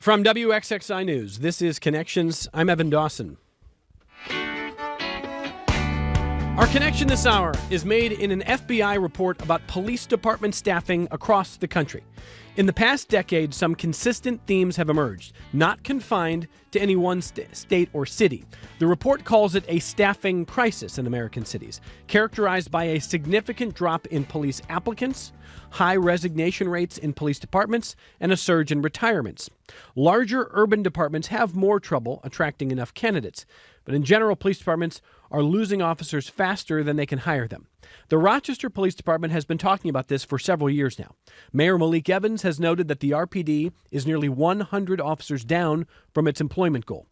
From WXXI News, this is Connections. I'm Evan Dawson. Our connection this hour is made in an FBI report about police department staffing across the country. In the past decade, some consistent themes have emerged, not confined to any one state or city. The report calls it a staffing crisis in American cities, characterized by a significant drop in police applicants, high resignation rates in police departments, and a surge in retirements. Larger urban departments have more trouble attracting enough candidates, but in general, police departments are losing officers faster than they can hire them. The Rochester Police Department has been talking about this for several years now. Mayor Malik Evans has noted that the RPD is nearly 100 officers down from its employment goal.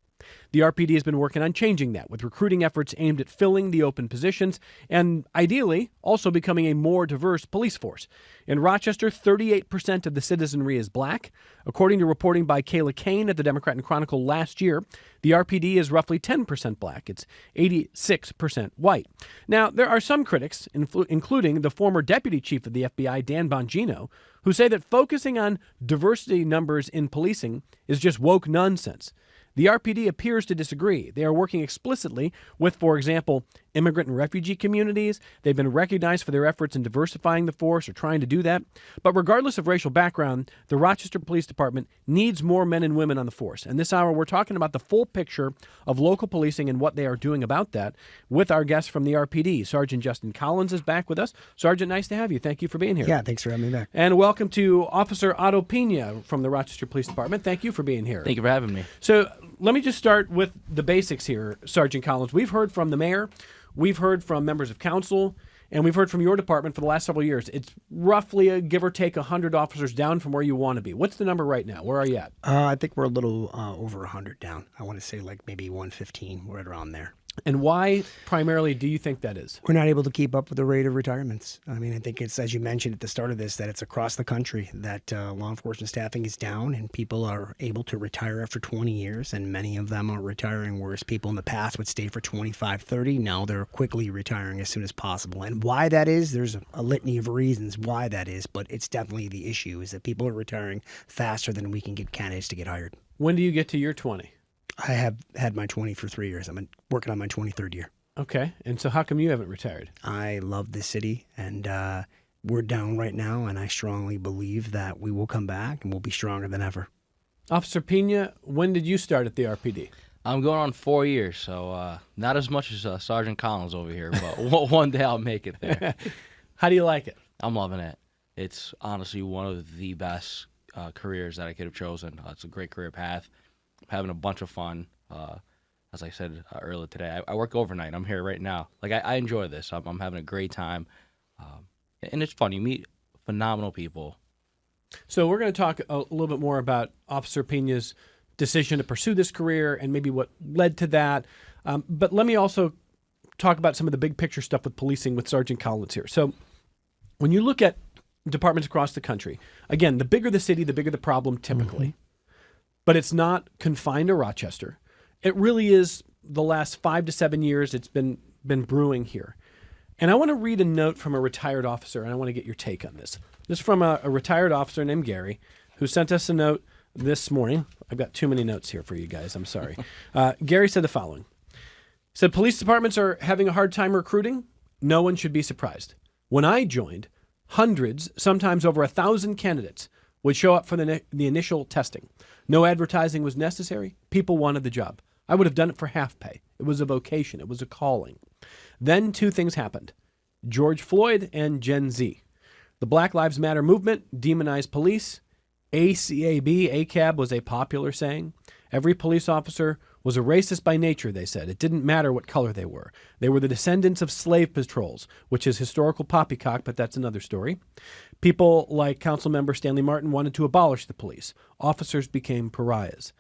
The RPD has been working on changing that, with recruiting efforts aimed at filling the open positions and, ideally, also becoming a more diverse police force. In Rochester, 38% of the citizenry is black. According to reporting by Kayla Kane at the Democrat and Chronicle last year, the RPD is roughly 10% black. It's 86% white. Now, there are some critics, including the former deputy chief of the FBI, Dan Bongino, who say that focusing on diversity numbers in policing is just woke nonsense. The RPD appears to disagree. They are working explicitly with, for example, immigrant and refugee communities. They've been recognized for their efforts in diversifying the force or trying to do that. But regardless of racial background, the Rochester Police Department needs more men and women on the force. And this hour, we're talking about the full picture of local policing and what they are doing about that with our guest from the RPD. Sergeant Justin Collins is back with us. Sergeant, nice to have you. Thank you for being here. Yeah, thanks for having me back. And welcome to Officer Otto Pina from the Rochester Police Department. Thank you for being here. Thank you for having me. So let me just start with the basics here, Sergeant Collins. We've heard from the mayor, we've heard from members of council, and we've heard from your department for the last several years. It's roughly, give or take, 100 officers down from where you want to be. What's the number right now? Where are you at? I think we're a little over 100 down. I want to say like maybe 115, right around there. And why primarily do you think that is? We're not able to keep up with the rate of retirements. I mean, I think it's, as you mentioned at the start of this, that it's across the country that law enforcement staffing is down and people are able to retire after 20 years. And many of them are retiring, whereas people in the past would stay for 25, 30. Now they're quickly retiring as soon as possible. And why that is, there's a litany of reasons why that is, but it's definitely the issue is that people are retiring faster than we can get candidates to get hired. When do you get to your 20? I have had my 20 for 3 years. I'm working on my 23rd year. Okay. And so how come you haven't retired? I love this city, and we're down right now, and I strongly believe that we will come back and we'll be stronger than ever. Officer Pina, when did you start at the RPD? I'm going on 4 years, so not as much as Sergeant Collins over here, but one day I'll make it there. How do you like it? I'm loving it. It's honestly one of the best careers that I could have chosen. It's a great career path. Having a bunch of fun. As I said earlier today, I work overnight. I'm here right now. Like I enjoy this. I'm having a great time, and it's fun. You meet phenomenal people. So we're going to talk a little bit more about Officer Pina's decision to pursue this career and maybe what led to that. But let me also talk about some of the big picture stuff with policing with Sergeant Collins here. So when you look at departments across the country, again, the bigger the city, the bigger the problem typically. Mm-hmm. But it's not confined to Rochester. It really is the last 5 to 7 years it's been brewing here. And I want to read a note from a retired officer, and I want to get your take on this. This is from a retired officer named Gary, who sent us a note this morning. I've got too many notes here for you guys. I'm sorry. Gary said the following. He said, police departments are having a hard time recruiting. No one should be surprised. When I joined, hundreds, sometimes over 1,000 candidates would show up for the initial testing. No advertising was necessary. People wanted the job. I would have done it for half pay. It was a vocation. It was a calling. Then two things happened. George Floyd and Gen Z. The Black Lives Matter movement demonized police. ACAB was a popular saying. Every police officer was a racist by nature, they said. It didn't matter what color they were. They were the descendants of slave patrols, which is historical poppycock, but that's another story. People like Councilmember Stanley Martin wanted to abolish the police. Officers became pariahs.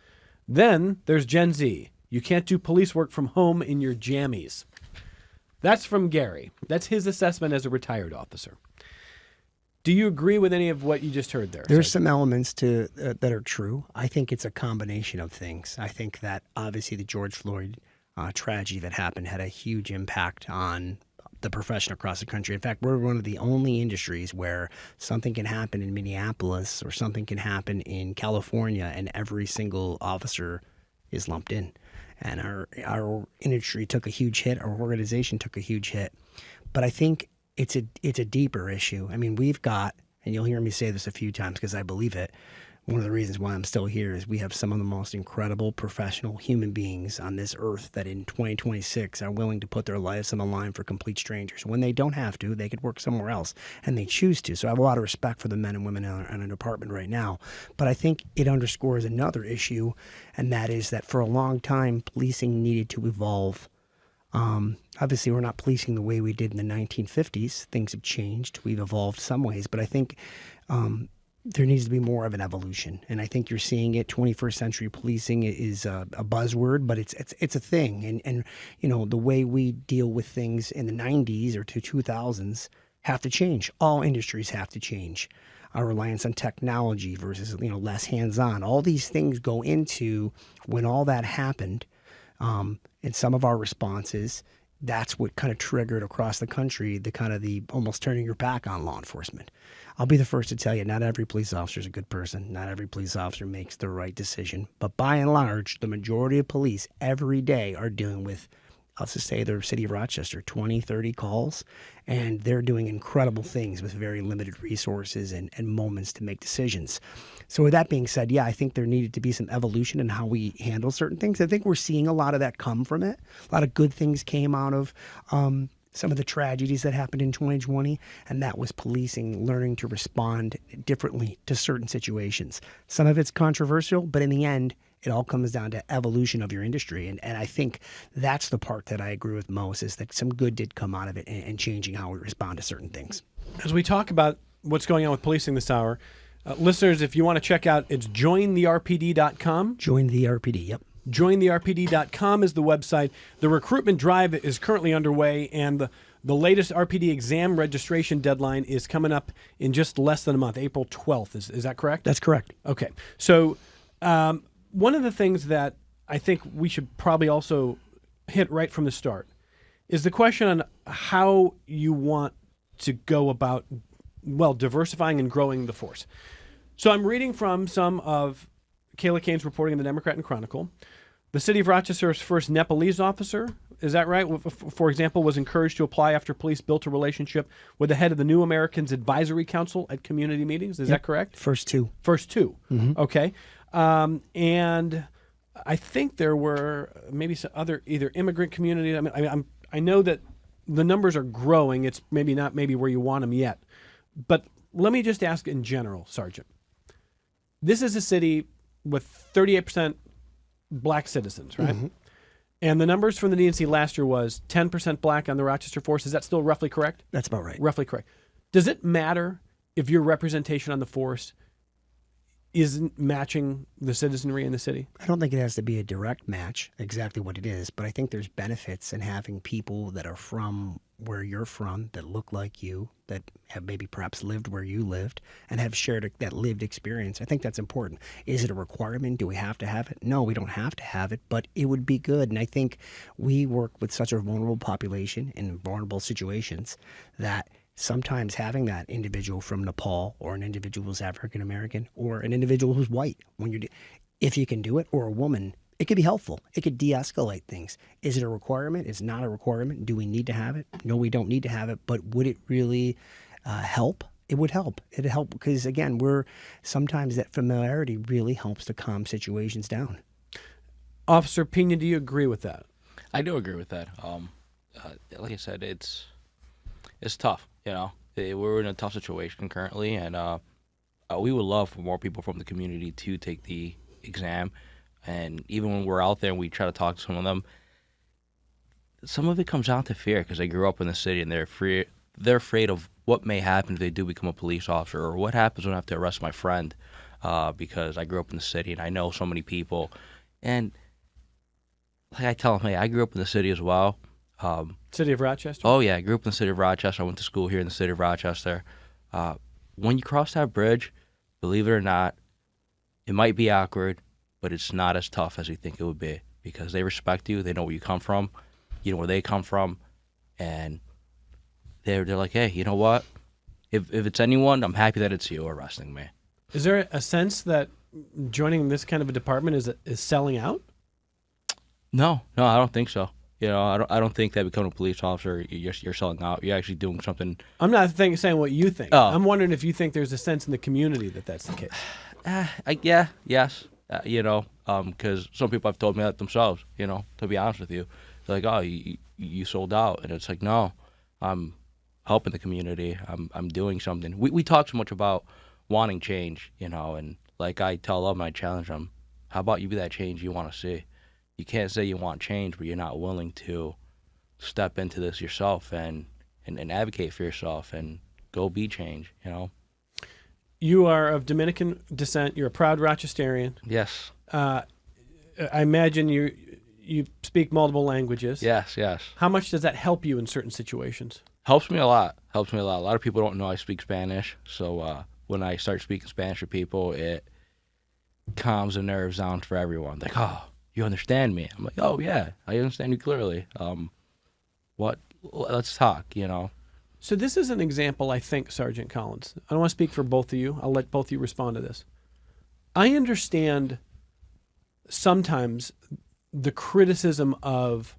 Then there's Gen Z. You can't do police work from home in your jammies. That's from Gary. That's his assessment as a retired officer. Do you agree with any of what you just heard there? There's some elements to that are true. I think it's a combination of things. I think that obviously the George Floyd tragedy that happened had a huge impact on the profession across the country. In fact, we're one of the only industries where something can happen in Minneapolis or something can happen in California and every single officer is lumped in. And our industry took a huge hit. Our organization took a huge hit. But I think it's a deeper issue. I mean, we've got, and you'll hear me say this a few times because I believe it, one of the reasons why I'm still here is we have some of the most incredible professional human beings on this earth that in 2026 are willing to put their lives on the line for complete strangers. When they don't have to, they could work somewhere else, and they choose to. So I have a lot of respect for the men and women in our department right now. But I think it underscores another issue, and that is that for a long time, policing needed to evolve. Obviously, we're not policing the way we did in the 1950s. Things have changed. We've evolved some ways, but I think there needs to be more of an evolution, and I think you're seeing it. 21st century policing is a buzzword, but it's a thing. And you know, the way we deal with things in the 90s or 2000s have to change. All industries have to change. Our reliance on technology versus less hands-on. All these things go into when all that happened. And some of our responses, that's what kind of triggered across the country the almost turning your back on law enforcement. I'll be the first to tell you, not every police officer is a good person. Not every police officer makes the right decision. But by and large, the majority of police every day are dealing with, let's just say the city of Rochester, 20, 30 calls, and they're doing incredible things with very limited resources and moments to make decisions. So with that being said, yeah, I think there needed to be some evolution in how we handle certain things. I think we're seeing a lot of that come from it. A lot of good things came out of some of the tragedies that happened in 2020, and that was policing learning to respond differently to certain situations. Some of it's controversial, but in the end, it all comes down to evolution of your industry. And I think that's the part that I agree with most, is that some good did come out of it and changing how we respond to certain things. As we talk about what's going on with policing this hour, listeners, if you want to check out, it's jointherpd.com. Join the RPD, yep. Jointherpd.com is the website. The recruitment drive is currently underway, and the latest RPD exam registration deadline is coming up in just less than a month, April 12th. Is that correct? That's correct. Okay. So one of the things that I think we should probably also hit right from the start is the question on how you want to go about, diversifying and growing the force. So I'm reading from some of Kayla Kane's reporting in the Democrat and Chronicle. The city of Rochester's first Nepalese officer, is that right? For example, was encouraged to apply after police built a relationship with the head of the New Americans Advisory Council at community meetings. Is that correct? First two. Mm-hmm. Okay. And I think there were maybe some other either immigrant community. I know that the numbers are growing. It's maybe not where you want them yet. But let me just ask in general, Sergeant. This is a city with 38% black citizens, right? Mm-hmm. And the numbers from the DNC last year was 10% black on the Rochester force. Is that still roughly correct? That's about right. Roughly correct. Does it matter if your representation on the force isn't matching the citizenry in the city? I don't think it has to be a direct match, exactly what it is, but I think there's benefits in having people that are from where you're from, that look like you, that have maybe perhaps lived where you lived, and have shared that lived experience. I think that's important. Is it a requirement? Do we have to have it? No, we don't have to have it, but it would be good. And I think we work with such a vulnerable population in vulnerable situations that sometimes having that individual from Nepal, or an individual who's African American, or an individual who's white, if you can do it, or a woman, it could be helpful. It could de-escalate things. Is it a requirement? It's not a requirement. Do we need to have it? No, we don't need to have it. But would it really help? It would help. It'd help because, again, sometimes that familiarity really helps to calm situations down. Officer Pina, do you agree with that? I do agree with that. Like I said, it's tough. We're in a tough situation currently, and we would love for more people from the community to take the exam. And even when we're out there and we try to talk to some of them, some of it comes down to fear because they grew up in the city and they're afraid of what may happen if they do become a police officer, or what happens when I have to arrest my friend because I grew up in the city and I know so many people. And like I tell them, hey, I grew up in the city as well. City of Rochester? Oh, yeah. I grew up in the city of Rochester. I went to school here in the city of Rochester. When you cross that bridge, believe it or not, it might be awkward, but it's not as tough as you think it would be because they respect you. They know where you come from. You know where they come from. And they're like, hey, you know what? If it's anyone, I'm happy that it's you arresting me. Is there a sense that joining this kind of a department is selling out? No, I don't think so. I don't think that becoming a police officer, you're selling out. You're actually doing something. I'm not saying what you think. Oh. I'm wondering if you think there's a sense in the community that that's the case. Yes. Because some people have told me that themselves. To be honest with you, they're like, oh, you sold out, and it's like, no, I'm helping the community. I'm doing something. We talk so much about wanting change, and like I tell them, I challenge them. How about you be that change you want to see? You can't say you want change, but you're not willing to step into this yourself and advocate for yourself and go be change, You are of Dominican descent. You're a proud Rochesterian. Yes. I imagine you speak multiple languages. Yes. How much does that help you in certain situations? Helps me a lot. A lot of people don't know I speak Spanish, so when I start speaking Spanish to people, it calms the nerves down for everyone. Like, oh, you understand me? I'm like, oh yeah, I understand you clearly. Let's talk. So this is an example, I think, Sergeant Collins. I don't want to speak for both of you. I'll let both of you respond to this. I understand sometimes the criticism of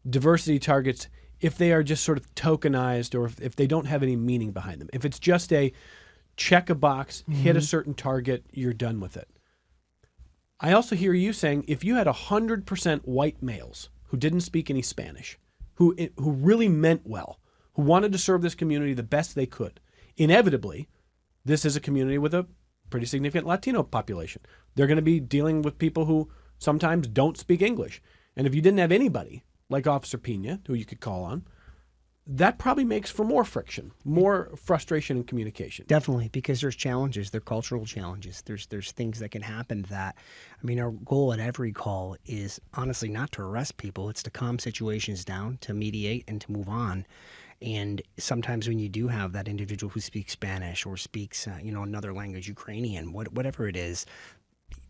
diversity targets if they are just sort of tokenized or if they don't have any meaning behind them. If it's just a check a box, hit a certain target, you're done with it. I also hear you saying if you had 100% white males who didn't speak any Spanish, who really meant well, who wanted to serve this community the best they could, inevitably, this is a community with a pretty significant Latino population. They're going to be dealing with people who sometimes don't speak English. And if you didn't have anybody like Officer Pina, who you could call on, that probably makes for more friction, more frustration in communication. Definitely, because there's challenges, there are cultural challenges. There's things that can happen that, our goal at every call is honestly not to arrest people. It's to calm situations down, to mediate, and to move on. And sometimes when you do have that individual who speaks Spanish or speaks, another language, Ukrainian, whatever it is,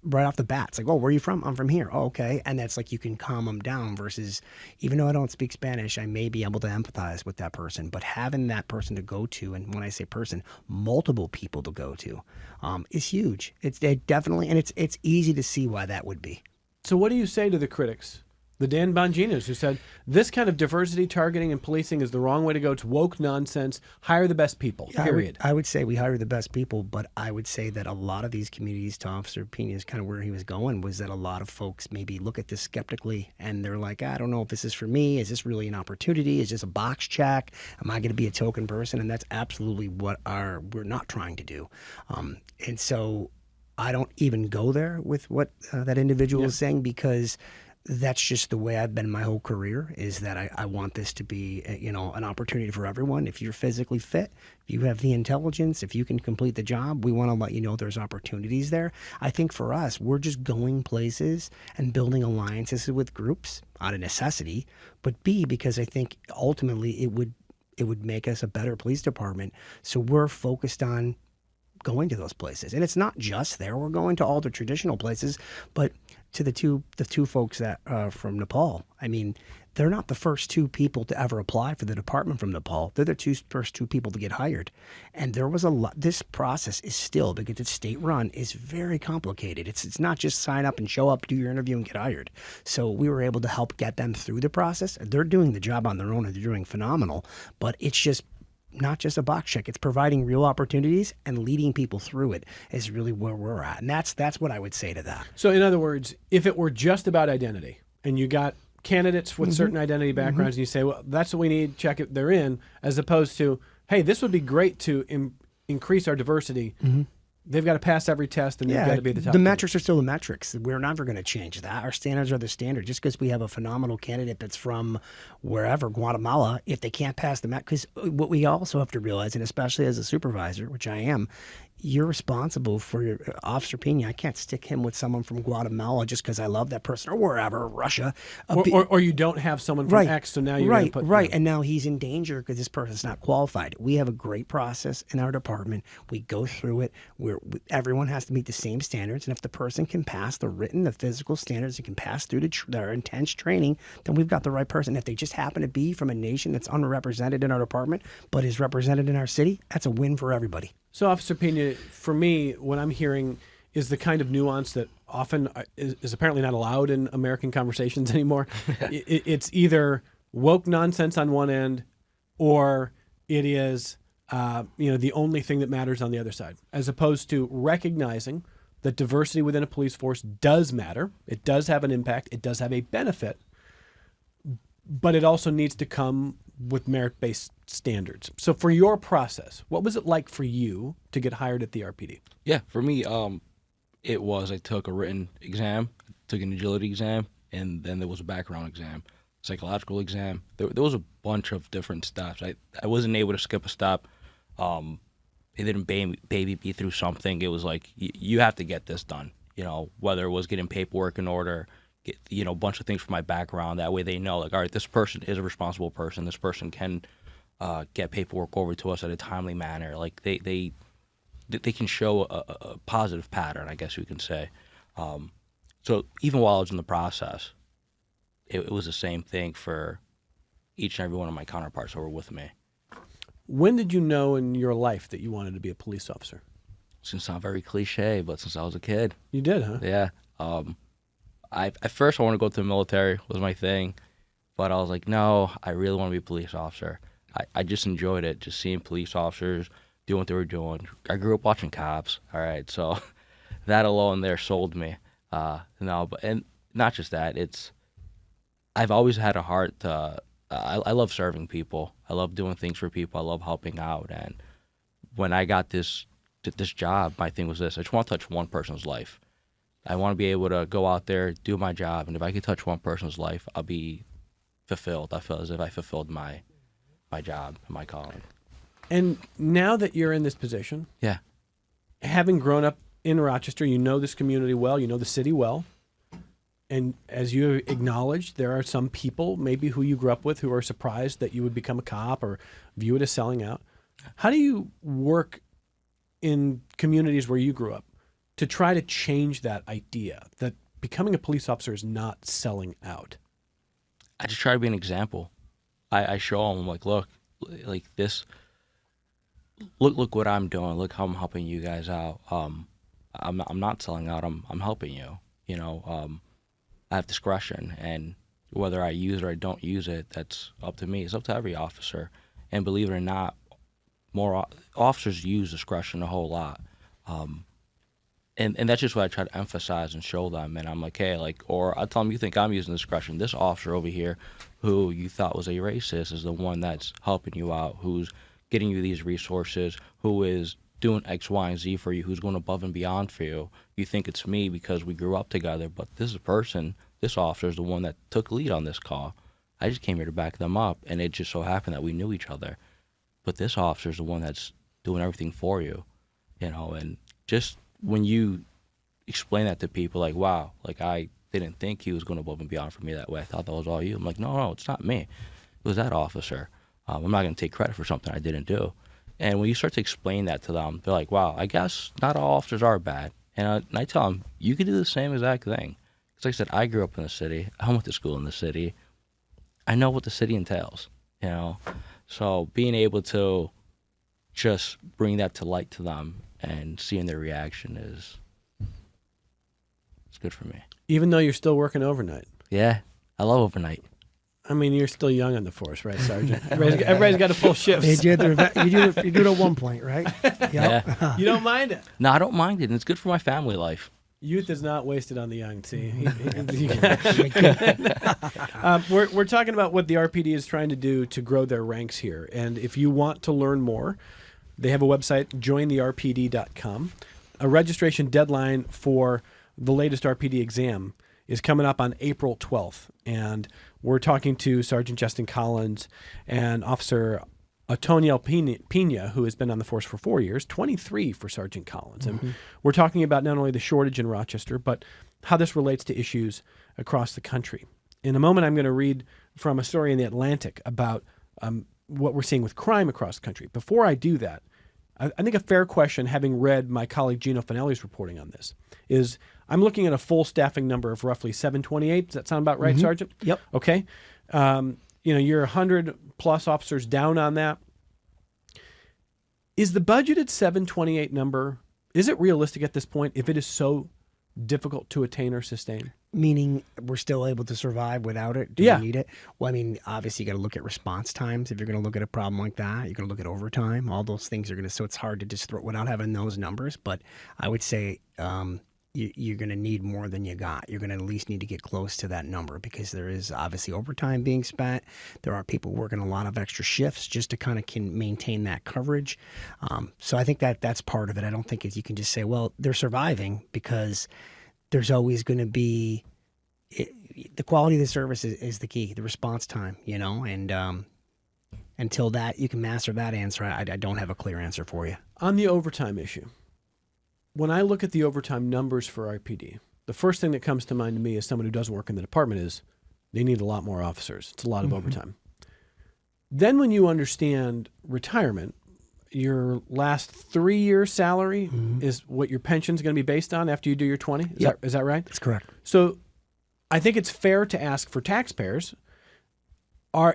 right off the bat, it's like, oh, where are you from? I'm from here. Oh, okay. And that's like you can calm them down versus even though I don't speak Spanish, I may be able to empathize with that person. But having that person to go to, and when I say person, multiple people to go to, is huge. It's definitely, and it's easy to see why that would be. So what do you say to the critics? The Dan Bonginos who said this kind of diversity targeting and policing is the wrong way to go. It's woke nonsense. Hire the best people, period. I would say we hire the best people, but I would say that a lot of these communities, to Officer Pina is kind of where he was going, was that a lot of folks maybe look at this skeptically and they're like, I don't know if this is for me. Is this really an opportunity? Is this a box check? Am I going to be a token person? And that's absolutely what we're not trying to do. And so I don't even go there with what that individual is saying, because that's just the way I've been my whole career, is that I want this to be, an opportunity for everyone. If you're physically fit, if you have the intelligence, if you can complete the job, we want to let you know there's opportunities there. I think for us, we're just going places and building alliances with groups out of necessity, but B, because I think ultimately it would make us a better police department. So we're focused on going to those places. And it's not just there. We're going to all the traditional places, but to the two folks that from Nepal, they're not the first two people to ever apply for the department from Nepal. They're the first two people to get hired. And there was a lot. This process is still, because it's state run, is very complicated. It's not just sign up and show up, do your interview and get hired. So we were able to help get them through the process. They're doing the job on their own and they're doing phenomenal, but it's just not just a box check. It's providing real opportunities and leading people through it is really where we're at. And that's what I would say to that. So in other words, if it were just about identity and you got candidates with certain identity backgrounds and you say, well, that's what we need, check it, they're in, as opposed to, hey, this would be great to increase our diversity. They've got to pass every test and they've got to be the top. The metrics are still the metrics. We're never going to change that. Our standards are the standard. Just because we have a phenomenal candidate that's from wherever, Guatemala, if they can't pass the because what we also have to realize, and especially as a supervisor, which I am, you're responsible for your Officer Pina. I can't stick him with someone from Guatemala just because I love that person, or wherever, Russia. Or you don't have someone from X, so now you're going to put... Right, and now he's in danger because this person's not qualified. We have a great process in our department. We go through it. Everyone has to meet the same standards, and if the person can pass the written, the physical standards, and can pass through their intense training, then we've got the right person. If they just happen to be from a nation that's underrepresented in our department, but is represented in our city, that's a win for everybody. So, Officer Pina, for me, what I'm hearing is the kind of nuance that often is apparently not allowed in American conversations anymore. It's either woke nonsense on one end, or it is the only thing that matters on the other side, as opposed to recognizing that diversity within a police force does matter. It does have an impact. It does have a benefit, but it also needs to come with merit-based standards. So for your process, what was it like for you to get hired at the RPD? Yeah, for me, it was, I took a written exam, took an agility exam, and then there was a background exam, psychological exam. There was a bunch of different steps. I wasn't able to skip a step. They didn't baby me through something. It was like, you have to get this done, whether it was getting paperwork in order, get, a bunch of things from my background. That way they know, like, all right, this person is a responsible person. This person can get paperwork over to us at a timely manner. Like, they can show a positive pattern, I guess you can say. So even while I was in the process, it was the same thing for each and every one of my counterparts who were with me. When did you know in your life that you wanted to be a police officer? Since I'm very cliche, but since I was a kid. You did, huh? Yeah. At first I wanted to go to the military, was my thing, but I was like, no, I really want to be a police officer. I just enjoyed it, just seeing police officers doing what they were doing. I grew up watching Cops, all right, so that alone there sold me. And not just that, I've always had a heart I love serving people. I love doing things for people. I love helping out. And when I got this job, my thing was this: I just want to touch one person's life. I want to be able to go out there, do my job, and if I could touch one person's life, I'll be fulfilled. I feel as if I fulfilled my job, my calling. And now that you're in this position, yeah, having grown up in Rochester, you know this community well, you know the city well. And as you acknowledged, there are some people maybe who you grew up with who are surprised that you would become a cop or view it as selling out. How do you work in communities where you grew up to try to change that idea that becoming a police officer is not selling out? I just try to be an example. I show them, like, look, like this, look what I'm doing. Look how I'm helping you guys out. I'm not selling out. I'm helping you. I have discretion, and whether I use it or I don't use it, that's up to me. It's up to every officer. And believe it or not, more officers use discretion a whole lot. And that's just what I try to emphasize and show them. And I'm like, hey, or I tell them, you think I'm using discretion. This officer over here who you thought was a racist is the one that's helping you out, who's getting you these resources, who is doing X, Y, and Z for you, who's going above and beyond for you. You think it's me because we grew up together, but this officer is the one that took lead on this call. I just came here to back them up, and it just so happened that we knew each other. But this officer is the one that's doing everything for you, and just when you explain that to people, like, wow, like, I didn't think he was going above and beyond for me that way. I thought that was all you. I'm like, no, it's not me. It was that officer. I'm not going to take credit for something I didn't do. And when you start to explain that to them, they're like, wow, I guess not all officers are bad. And I tell them, you could do the same exact thing. Because like I said, I grew up in the city. I went to school in the city. I know what the city entails, So being able to just bring that to light to them and seeing their reaction it's good for me. Even though you're still working overnight. Yeah, I love overnight. I mean, you're still young on the force, right, Sergeant? Everybody's got to pull shifts. You do it at one point, right? Yep. Yeah. You don't mind it? No, I don't mind it, and it's good for my family life. Youth is not wasted on the young, see? We're talking about what the RPD is trying to do to grow their ranks here. And if you want to learn more, they have a website, jointherpd.com. A registration deadline for the latest RPD exam is coming up on April 12th. And we're talking to Sergeant Justin Collins and Officer Otoniel Pina, who has been on the force for 4 years, 23 for Sergeant Collins. And we're talking about not only the shortage in Rochester, but how this relates to issues across the country. In a moment, I'm going to read from a story in The Atlantic about what we're seeing with crime across the country. Before I do that, I think a fair question, having read my colleague Gino Finelli's reporting on this, is I'm looking at a full staffing number of roughly 728. Does that sound about right, Sergeant? Yep. Okay. You're 100 plus officers down on that. Is the budgeted 728 number, is it realistic at this point if it is so difficult to attain or sustain? Meaning we're still able to survive without it? Do we need it? Well, I mean, obviously you got to look at response times. If you're going to look at a problem like that, you're going to look at overtime. All those things are going to, so it's hard to just throw without having those numbers. But I would say you're going to need more than you got. You're going to at least need to get close to that number because there is obviously overtime being spent. There are people working a lot of extra shifts just to kind of can maintain that coverage. So I think that's part of it. I don't think you can just say, well, they're surviving, because there's always going to be the quality of the service is the key, the response time, and until that you can master that answer, I don't have a clear answer for you. On the overtime issue, when I look at the overtime numbers for RPD, the first thing that comes to mind to me as someone who doesn't work in the department is they need a lot more officers. It's a lot of overtime. Then when you understand retirement, your last 3-year salary is what your pension's going to be based on after you do your 20? Is that right? That's correct. So I think it's fair to ask for taxpayers,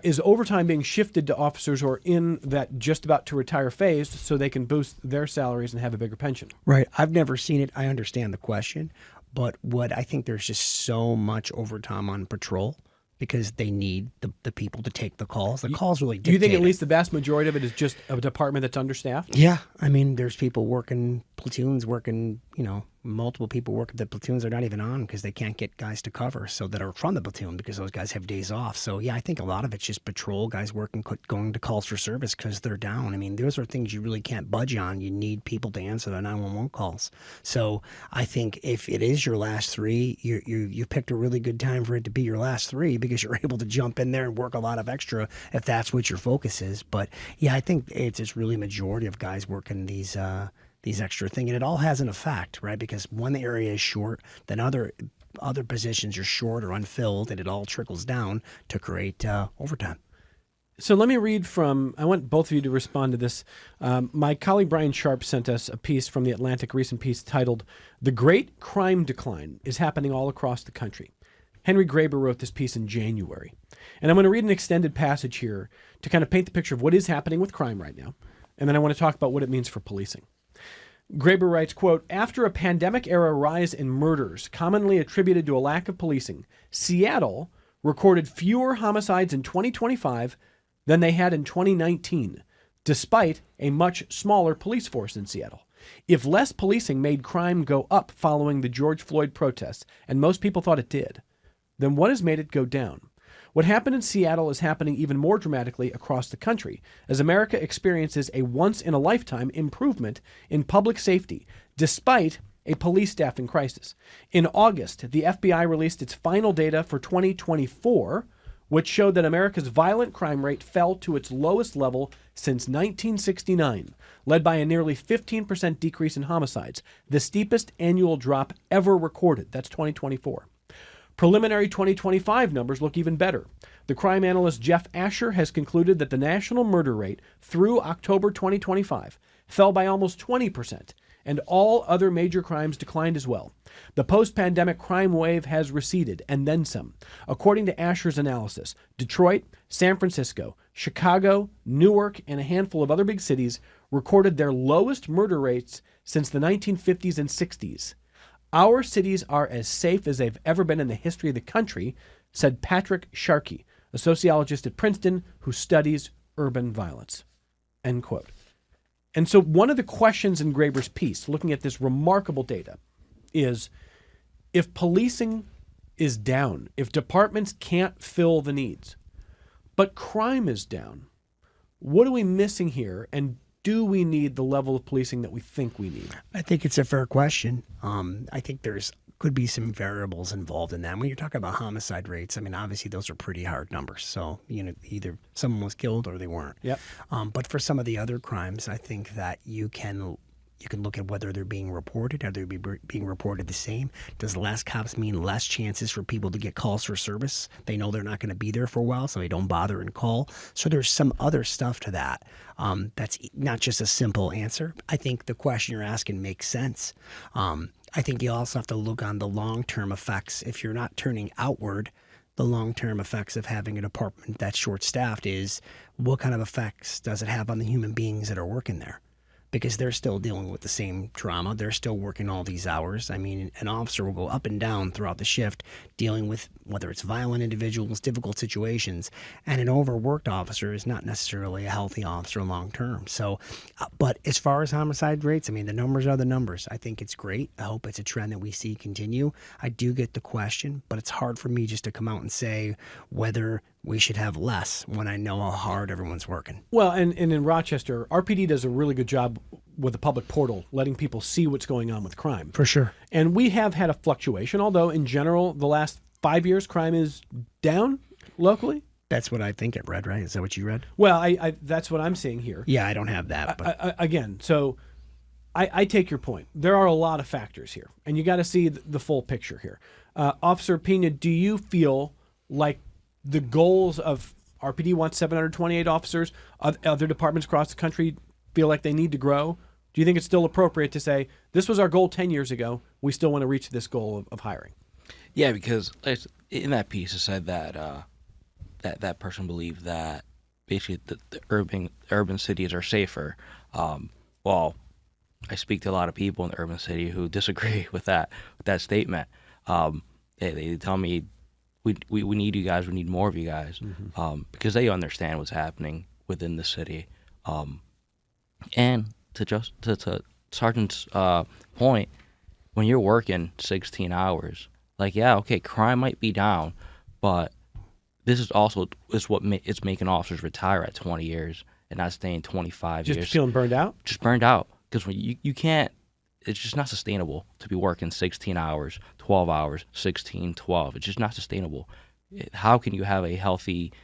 is overtime being shifted to officers who are in that just about to retire phase so they can boost their salaries and have a bigger pension? Right. I've never seen it. I understand the question, but what I think there's just so much overtime on patrol because they need the people to take the calls. The calls really dictate. Do you think at least the vast majority of it is just a department that's understaffed? Yeah. I mean, there's people working platoons, working, multiple people work at the platoons they're not even on because they can't get guys to cover, so that are from the platoon because those guys have days off. So yeah, I think a lot of it's just patrol guys working, going to calls for service because they're down. I mean, those are things you really can't budge on. You need people to answer the 911 calls. So I think if it is your last 3, you picked a really good time for it to be your last 3 because you're able to jump in there and work a lot of extra if that's what your focus is. But yeah, I think it's really majority of guys working these extra thing, and it all has an effect, right? Because one area is short, then other positions are short or unfilled, and it all trickles down to create overtime. So let me read from, I want both of you to respond to this. My colleague Brian Sharp sent us a piece from The Atlantic, recent piece titled, "The Great Crime Decline is Happening All Across the Country." Henry Graber wrote this piece in January. And I'm going to read an extended passage here to kind of paint the picture of what is happening with crime right now. And then I want to talk about what it means for policing. Graber writes, quote, "After a pandemic-era rise in murders commonly attributed to a lack of policing, Seattle recorded fewer homicides in 2025 than they had in 2019, despite a much smaller police force in Seattle. If less policing made crime go up following the George Floyd protests, and most people thought it did, then what has made it go down? What happened in Seattle is happening even more dramatically across the country as America experiences a once-in-a-lifetime improvement in public safety, despite a police staffing crisis. In August, the FBI released its final data for 2024, which showed that America's violent crime rate fell to its lowest level since 1969, led by a nearly 15% decrease in homicides, the steepest annual drop ever recorded. That's 2024. Preliminary 2025 numbers look even better. The crime analyst Jeff Asher has concluded that the national murder rate through October 2025 fell by almost 20%, and all other major crimes declined as well. The post-pandemic crime wave has receded, and then some. According to Asher's analysis, Detroit, San Francisco, Chicago, Newark, and a handful of other big cities recorded their lowest murder rates since the 1950s and 60s. Our cities are as safe as they've ever been in the history of the country, said Patrick Sharkey, a sociologist at Princeton who studies urban violence. End quote. And so one of the questions in Graber's piece, looking at this remarkable data, is if policing is down, if departments can't fill the needs, but crime is down, what are we missing here? And do we need the level of policing that we think we need? I think it's a fair question. I think there's could be some variables involved in that. When you're talking about homicide rates, I mean, obviously those are pretty hard numbers. So, either someone was killed or they weren't. Yep. But for some of the other crimes, I think that you can look at whether they're being reported. Are they being reported the same? Does less cops mean less chances for people to get calls for service? They know they're not going to be there for a while, so they don't bother and call. So there's some other stuff to that. That's not just a simple answer. I think the question you're asking makes sense. I think you also have to look on the long-term effects. If you're not turning outward, the long-term effects of having a department that's short-staffed is what kind of effects does it have on the human beings that are working there? Because they're still dealing with the same trauma. They're still working all these hours. I mean, an officer will go up and down throughout the shift dealing with whether it's violent individuals, difficult situations, and an overworked officer is not necessarily a healthy officer long term. So, but as far as homicide rates, I mean, the numbers are the numbers. I think it's great. I hope it's a trend that we see continue. I do get the question, but it's hard for me just to come out and say whether we should have less when I know how hard everyone's working. Well, and in Rochester, RPD does a really good job with the public portal, letting people see what's going on with crime. For sure. And we have had a fluctuation, although in general, the last 5 years, crime is down locally. That's what I think it read, right? Is that what you read? Well, I that's what I'm seeing here. Yeah, I don't have that. But Again, so I take your point. There are a lot of factors here, and you got to see the full picture here. Officer Pina, do you feel like the goals of RPD wants 728 officers, other departments across the country feel like they need to grow? Do you think it's still appropriate to say, this was our goal 10 years ago, we still want to reach this goal of hiring? Yeah, because in that piece it said that that person believed that basically the urban cities are safer. Well, I speak to a lot of people in the urban city who disagree with that statement. They tell me, we need you guys. We need more of you guys, because they understand what's happening within the city. And to Sergeant's point, when you're working 16 hours, like, yeah, okay, crime might be down, but this is also what it's making officers retire at 20 years and not staying 25 years. Just feeling burned out? Just burned out, because when you can't. It's just not sustainable to be working 16 hours, 12 hours, 16, 12. It's just not sustainable. How can you have a healthy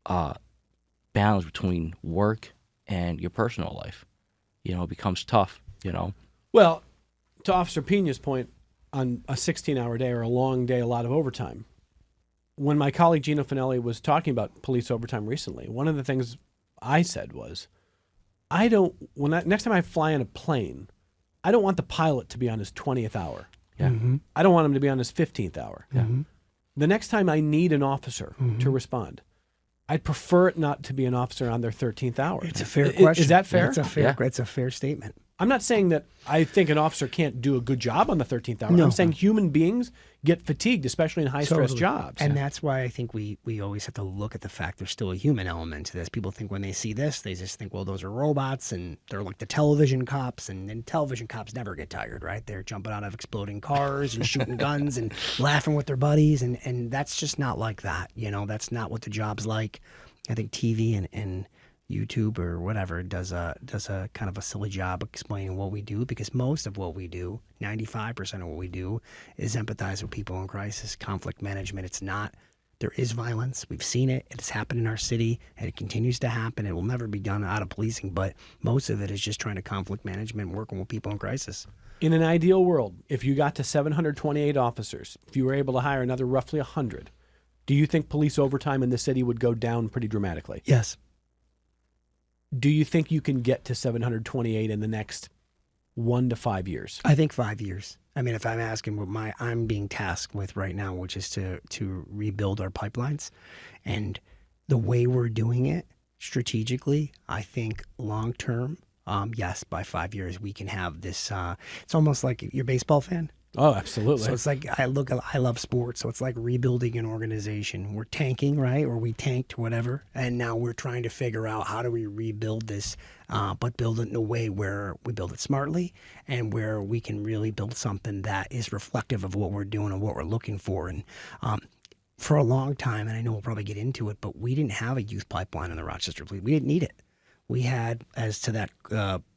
balance between work and your personal life? It becomes tough, Well, to Officer Pina's point, on a 16-hour day or a long day, a lot of overtime. When my colleague Gino Finelli was talking about police overtime recently, one of the things I said was, next time I fly in a plane, I don't want the pilot to be on his 20th hour. Yeah. Mm-hmm. I don't want him to be on his 15th hour. Yeah. Mm-hmm. The next time I need an officer to respond, I'd prefer it not to be an officer on their 13th hour. It's a fair question. Is that fair? It's a fair statement. I'm not saying that I think an officer can't do a good job on the 13th hour. No. I'm saying human beings get fatigued, especially in high-stress Totally. jobs. And that's why I think we always have to look at the fact there's still a human element to this. People think when they see this, they just think, well, those are robots, and they're like the television cops, and then television cops never get tired, right? They're jumping out of exploding cars and shooting guns and laughing with their buddies, and that's just not like that. That's not what the job's like. I think TV and YouTube or whatever does a kind of a silly job explaining what we do, because most of what we do, 95% of what we do, is empathize with people in crisis, conflict management. It's not. There is violence. We've seen it. It's happened in our city, and it continues to happen. It will never be done out of policing, but most of it is just trying to conflict management, working with people in crisis. In an ideal world, if you got to 728 officers, if you were able to hire another roughly 100, do you think police overtime in the city would go down pretty dramatically? Yes. Do you think you can get to 728 in the next 1 to 5 years? I think 5 years. I mean, if I'm asking what I'm being tasked with right now, which is to rebuild our pipelines, and the way we're doing it strategically, I think long term, yes, by 5 years we can have this. It's almost like you're a baseball fan. Oh, absolutely. So it's like I love sports, so it's like rebuilding an organization. We're tanking, right? Or we tanked, whatever, and now we're trying to figure out how do we rebuild this, but build it in a way where we build it smartly and where we can really build something that is reflective of what we're doing and what we're looking for. And for a long time, and I know we'll probably get into it, but we didn't have a youth pipeline in the Rochester Police. We didn't need it. We had, as to that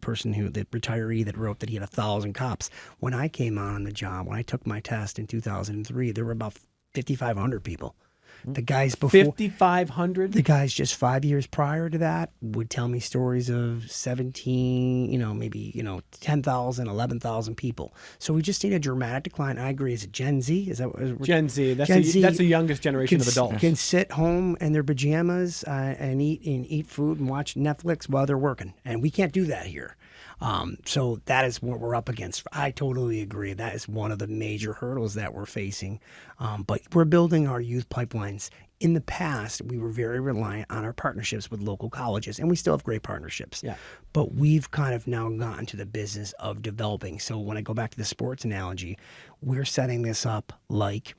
person the retiree that wrote that he had 1,000 cops. When I came on the job, when I took my test in 2003, there were about 5,500 people. The guys before 5,500. The guys just 5 years prior to that would tell me stories of 17, maybe 10,000, 11,000 people. So we just need a dramatic decline. I agree. Is it Gen Z? Is that Gen Z? That's Gen Z that's the youngest generation of adults. Can sit home in their pajamas and eat food and watch Netflix while they're working, and we can't do that here. So that is what we're up against. I totally agree. That is one of the major hurdles that we're facing. But we're building our youth pipelines. In the past, we were very reliant on our partnerships with local colleges, and we still have great partnerships. Yeah. But we've kind of now gotten to the business of developing. So when I go back to the sports analogy, we're setting this up like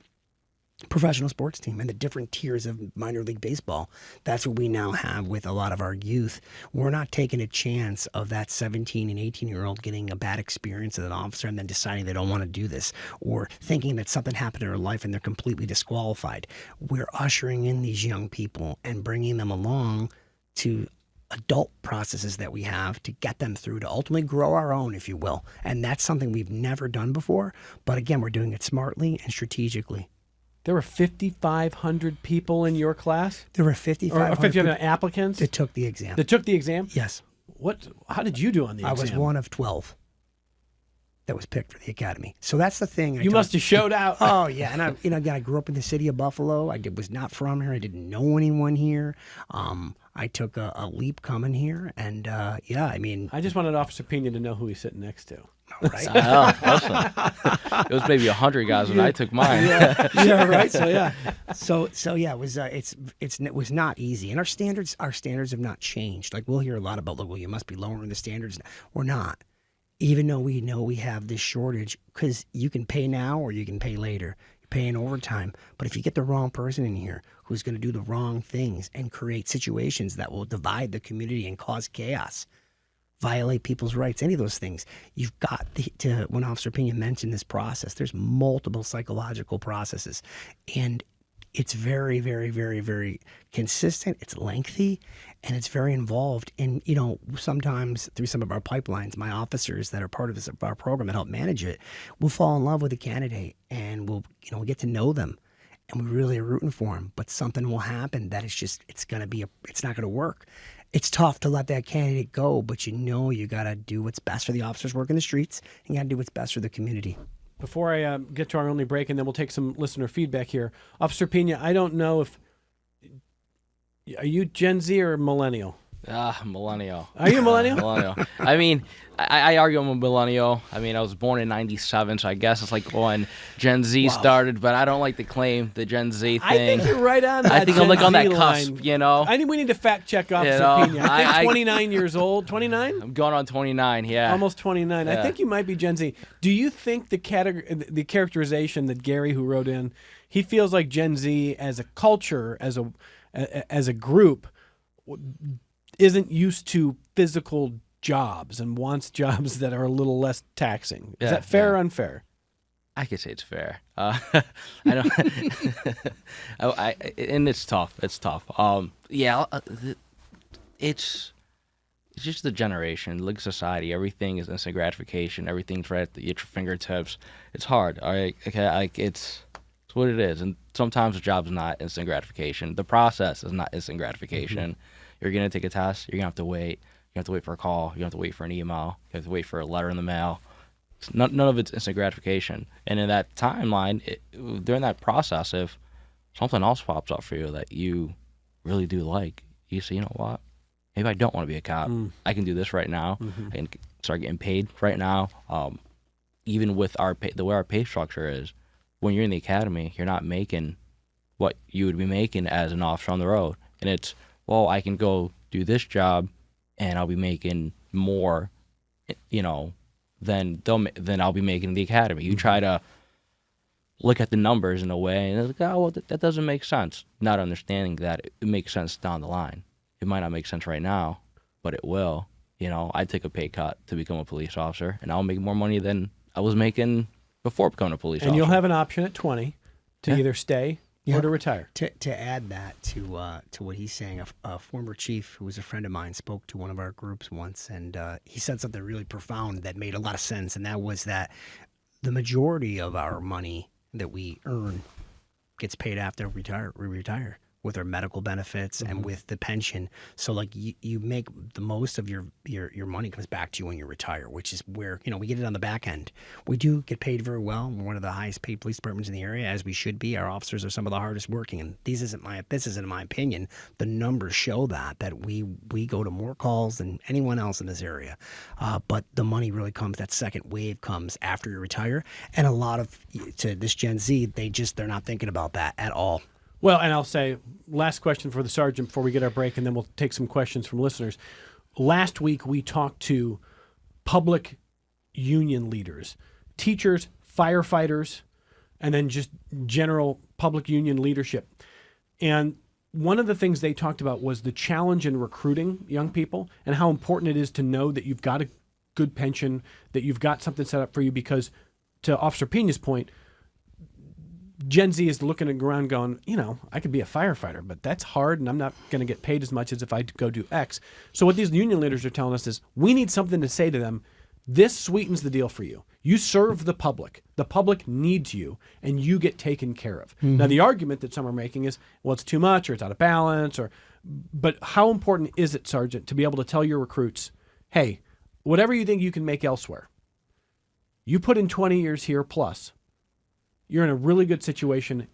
professional sports team and the different tiers of minor league baseball. That's what we now have with a lot of our youth. We're not taking a chance of that 17 and 18-year-old getting a bad experience as an officer and then deciding they don't want to do this, or thinking that something happened in their life and they're completely disqualified. We're ushering in these young people and bringing them along to adult processes that we have to get them through to ultimately grow our own, if you will. And that's something we've never done before. But again, we're doing it smartly and strategically. There were 5,500 people in your class? There were 5,500 5,500 applicants that took the exam. Yes. How did you do on the exam? I was one of 12 that was picked for the academy. So that's the thing. You must have showed out. Oh, yeah. And again, I grew up in the city of Buffalo. I was not from here. I didn't know anyone here. I took a leap coming here. And I just wanted Officer Pina to know who he's sitting next to. Right. It was maybe 100 guys when I took mine. Yeah, right. So yeah, it was not easy, and our standards have not changed. Like we'll hear a lot about, well, you must be lowering the standards. We're not, even though we know we have this shortage, because you can pay now or you can pay later. You're paying overtime, but if you get the wrong person in here who's going to do the wrong things and create situations that will divide the community and cause chaos, violate people's rights, any of those things, you've got to, when Officer Pina mentioned this process, there's multiple psychological processes, and it's very, very, very, very consistent, it's lengthy, and it's very involved. And, sometimes through some of our pipelines, my officers that are part of our program that help manage it will fall in love with a candidate, and we'll get to know them, and we really are rooting for them, but something will happen that it's not going to work. It's tough to let that candidate go, but you got to do what's best for the officers working the streets, and you got to do what's best for the community. Before I get to our only break, and then we'll take some listener feedback here. Officer Pina, I don't know are you Gen Z or millennial? Millennial. Are you a millennial? Millennial. I mean, I argue I'm a millennial. I mean, I was born in 97, so I guess it's like when Gen Z started, but I don't like to claim the Gen Z thing. I think you're right on that. I think Gen I'm like on that Z cusp, line. I think we need to fact check Officer Pina. I think 29 years old. 29? I'm going on 29, yeah. Almost 29. Yeah. I think you might be Gen Z. Do you think the characterization that Gary, who wrote in, he feels like Gen Z as a culture, as a group, isn't used to physical jobs and wants jobs that are a little less taxing? Is that fair or unfair? I could say it's fair. I don't. And it's tough. It's tough. It's just the generation, like society. Everything is instant gratification. Everything's right at your fingertips. It's hard. All right. Okay. It's what it is. And sometimes the job's not instant gratification. The process is not instant gratification. Mm-hmm. You're going to take a test. You're going to have to wait. You have to wait for a call. You have to wait for an email. You have to wait for a letter in the mail. None of it's instant gratification. And in that timeline, during that process, if something else pops up for you that you really do like, you say, you know what? Maybe I don't want to be a cop. I can do this right now. Mm-hmm. I can start getting paid right now. Even with the way our pay structure is, when you're in the academy, you're not making what you would be making as an officer on the road. And it's, well, I can go do this job and I'll be making more, than I'll be making in the academy. You try to look at the numbers in a way and it's like, oh, well, that doesn't make sense. Not understanding that it makes sense down the line. It might not make sense right now, but it will. I take a pay cut to become a police officer, and I'll make more money than I was making before becoming a police officer. And you'll have an option at 20 to either stay or to retire. To add that to what he's saying, a former chief who was a friend of mine spoke to one of our groups once, and he said something really profound that made a lot of sense, and that was that the majority of our money that we earn gets paid after we retire with our medical benefits and with the pension. So like you make the most of your money comes back to you when you retire, which is where, we get it on the back end. We do get paid very well. We're one of the highest paid police departments in the area, as we should be. Our officers are some of the hardest working, and this isn't my opinion. The numbers show that we go to more calls than anyone else in this area. But the money really comes, that second wave comes after you retire. And a lot of, to this Gen Z, they're not thinking about that at all. Well, and I'll say, last question for the sergeant before we get our break, and then we'll take some questions from listeners. Last week, we talked to public union leaders, teachers, firefighters, and then just general public union leadership. And one of the things they talked about was the challenge in recruiting young people and how important it is to know that you've got a good pension, that you've got something set up for you, because to Officer Pina's point, Gen Z is looking around going, I could be a firefighter, but that's hard, and I'm not going to get paid as much as if I go do X. So what these union leaders are telling us is we need something to say to them. This sweetens the deal for you. You serve the public. The public needs you, and you get taken care of. Mm-hmm. Now, the argument that some are making is, well, it's too much, or it's out of balance, but how important is it, Sergeant, to be able to tell your recruits, hey, whatever you think you can make elsewhere, you put in 20 years here plus, you're in a really good situation,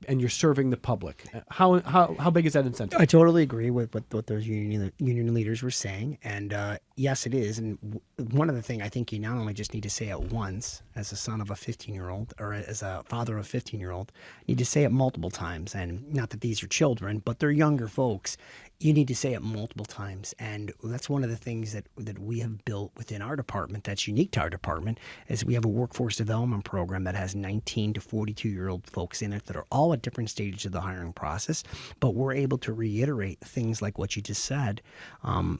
and you're serving the public. How big is that incentive? I totally agree with what those union leaders were saying, and yes, it is. And one of the things I think you not only just need to say it once as a son of a 15-year-old or as a father of a 15-year-old, you need to say it multiple times. And not that these are children, but they're younger folks. You need to say it multiple times. And that's one of the things that we have built within our department that's unique to our department is we have a workforce development program that has 19 to 42-year-old folks in it that are all at different stages of the hiring process. But we're able to reiterate things like what you just said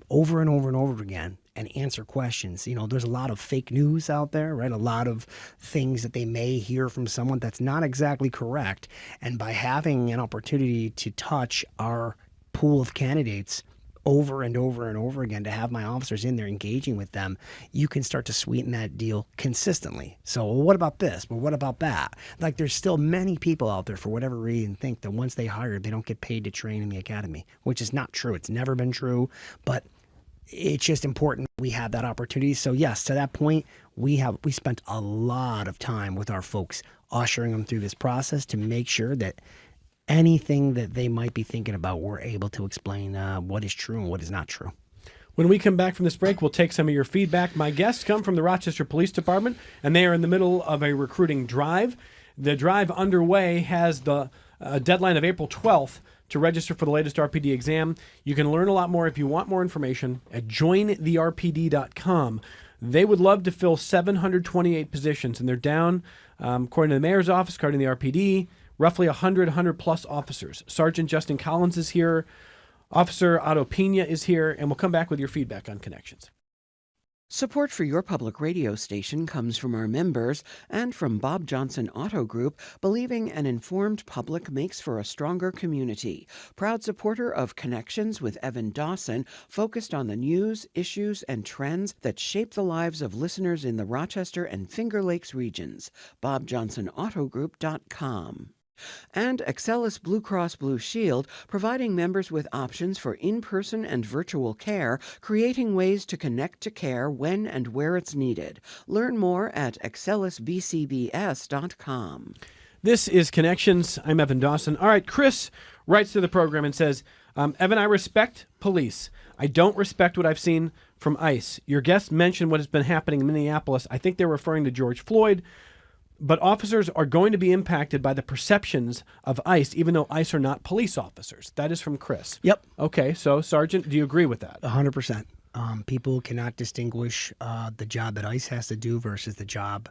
over and over and over again and answer questions. There's a lot of fake news out there, right? A lot of things that they may hear from someone that's not exactly correct. And by having an opportunity to touch our pool of candidates over and over and over again, to have my officers in there engaging with them, you can start to sweeten that deal consistently. So, well, what about this? Well, what about that? Like, there's still many people out there, for whatever reason, think that once they hire, they don't get paid to train in the academy, which is not true. It's never been true, but it's just important we have that opportunity. So yes, to that point, we spent a lot of time with our folks ushering them through this process to make sure that anything that they might be thinking about, we're able to explain what is true and what is not true. When we come back from this break, we'll take some of your feedback. My guests come from the Rochester Police Department, and they are in the middle of a recruiting drive. The drive underway has the deadline of April 12th to register for the latest RPD exam. You can learn a lot more if you want more information at jointherpd.com. They would love to fill 728 positions, and they're down, according to the mayor's office, according to the RPD, roughly 100 plus officers. Sergeant Justin Collins is here. Officer Otto Pina is here, and we'll come back with your feedback on Connections. Support for your public radio station comes from our members and from Bob Johnson Auto Group, believing an informed public makes for a stronger community. Proud supporter of Connections with Evan Dawson, focused on the news, issues, and trends that shape the lives of listeners in the Rochester and Finger Lakes regions. BobJohnsonAutoGroup.com. And Excelis Blue Cross Blue Shield, providing members with options for in-person and virtual care, creating ways to connect to care when and where it's needed. Learn more at excelisbcbs.com. This is Connections. I'm Evan Dawson. All right, Chris writes to the program and says, Evan, I respect police. I don't respect what I've seen from ICE. Your guest mentioned what has been happening in Minneapolis. I think they're referring to George Floyd. But officers are going to be impacted by the perceptions of ICE, even though ICE are not police officers. That is from Chris. Yep. Okay, so Sergeant, do you agree with that? 100%. People cannot distinguish the job that ICE has to do versus the job